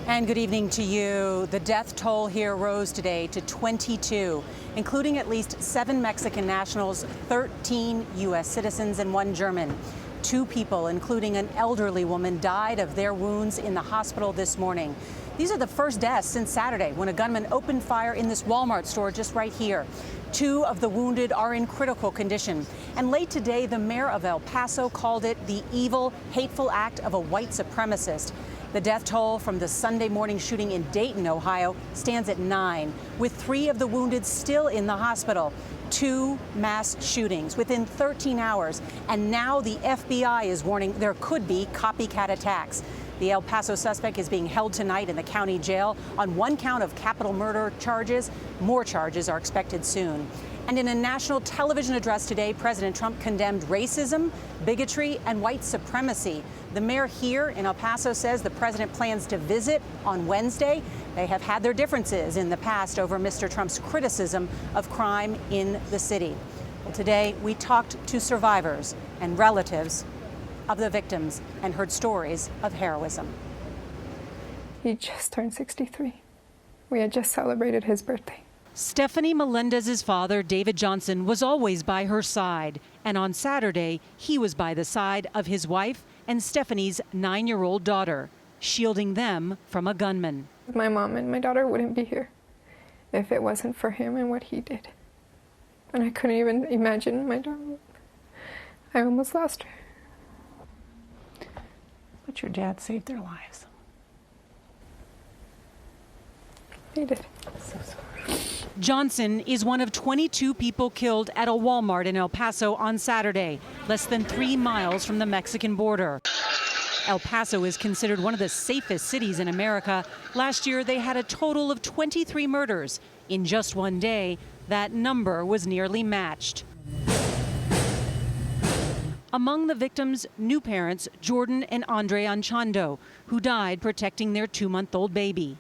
And good evening to you. The death toll here rose today to 22, including at least 7 Mexican nationals, 13 U.S. citizens, and 1 German. 2 people, including an elderly woman, died of their wounds in the hospital this morning. These are the first deaths since Saturday, when a gunman opened fire in this Walmart store just right here. 2 of the wounded are in critical condition. And late today, the mayor of El Paso called it the evil, hateful act of a white supremacist. The death toll from the Sunday morning shooting in Dayton, Ohio, stands at 9, with 3 of the wounded still in the hospital. 2 mass shootings within 13 hours, and now the FBI is warning there could be copycat attacks. The El Paso suspect is being held tonight in the county jail on 1 count of capital murder charges. More charges are expected soon. And in a national television address today, President Trump condemned racism, bigotry, and white supremacy. The mayor here in El Paso says the president plans to visit on Wednesday. They have had their differences in the past over Mr. Trump's criticism of crime in the city. Well, today, we talked to survivors and relatives of the victims and heard stories of heroism. He just turned 63. We had just celebrated his birthday. Stephanie Melendez's father, David Johnson, was always by her side. And on Saturday, he was by the side of his wife and Stephanie's 9-year-old daughter, shielding them from a gunman. My mom and my daughter wouldn't be here if it wasn't for him and what he did. And I couldn't even imagine my daughter. I almost lost her. But your dad saved their lives. He did. So sorry. Johnson is one of 22 people killed at a Walmart in El Paso on Saturday, less than 3 miles from the Mexican border. El Paso is considered one of the safest cities in America. Last year, they had a total of 23 murders. In just one day, that number was nearly matched. Among the victims, new parents Jordan and Andre Anchando, who died protecting their 2-month-old baby.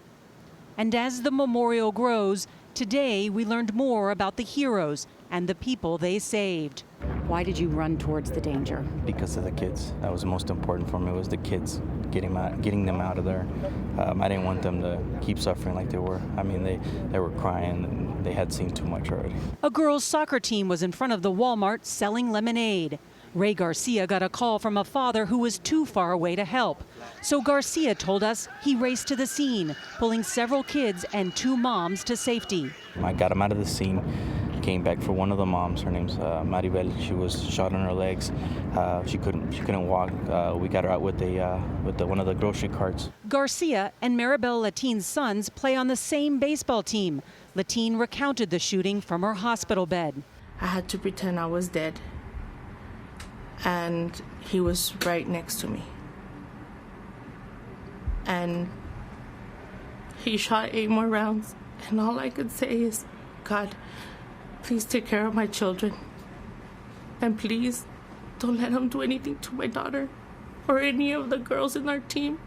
And as the memorial grows, today we learned more about the heroes and the people they saved. Why did you run towards the danger? Because of the kids. That was the most important for me, was the kids, getting them out of there. I didn't want them to keep suffering like they were. I mean, they were crying and they had seen too much already. A girls' soccer team was in front of the Walmart selling lemonade. Ray Garcia got a call from a father who was too far away to help. So Garcia told us he raced to the scene, pulling several kids and 2 moms to safety. I got them out of the scene, came back for one of the moms. Her name's Maribel. She was shot in her legs. She couldn't walk. We got her out with one of the grocery carts. Garcia and Maribel Latine's sons play on the same baseball team. Latine recounted the shooting from her hospital bed. I had to pretend I was dead. And he was right next to me. And he shot 8 more rounds. And all I could say is, God, please take care of my children. And please don't let him do anything to my daughter or any of the girls in our team.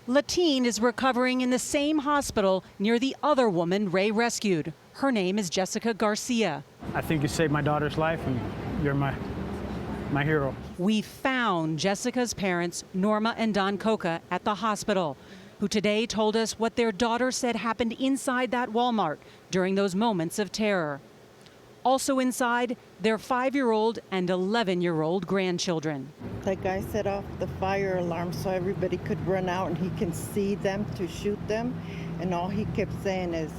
Latine is recovering in the same hospital near the other woman Ray rescued. Her name is Jessica Garcia. I think you saved my daughter's life, and you're my hero. We found Jessica's parents, Norma and Don Coca, at the hospital, who today told us what their daughter said happened inside that Walmart during those moments of terror. Also inside, their 5-year-old and 11-year-old grandchildren. The guy set off the fire alarm so everybody could run out and he can see them to shoot them. And all he kept saying is,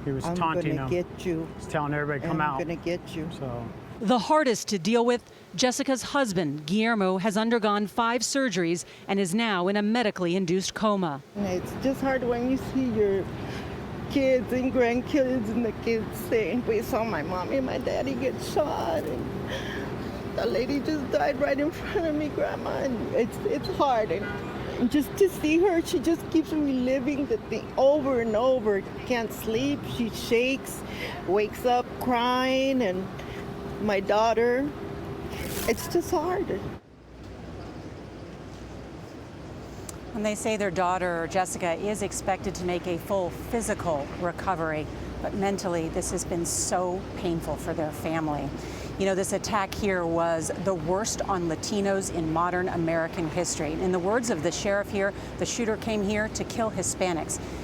He was I'm taunting gonna them. get you. He's telling everybody, come out. I'm gonna get you. So. The hardest to deal with, Jessica's husband, Guillermo, has undergone 5 surgeries and is now in a medically induced coma. And it's just hard when you see your kids and grandkids and the kids saying, we saw my mommy and my daddy get shot. And the lady just died right in front of me, Grandma. And it's hard. And just to see her, she just keeps reliving the thing over and over. Can't sleep, she shakes, wakes up crying, and my daughter, it's just hard. And they say their daughter, Jessica, is expected to make a full physical recovery, but mentally this has been so painful for their family. You know, this attack here was the worst on Latinos in modern American history. In the words of the sheriff here, the shooter came here to kill Hispanics.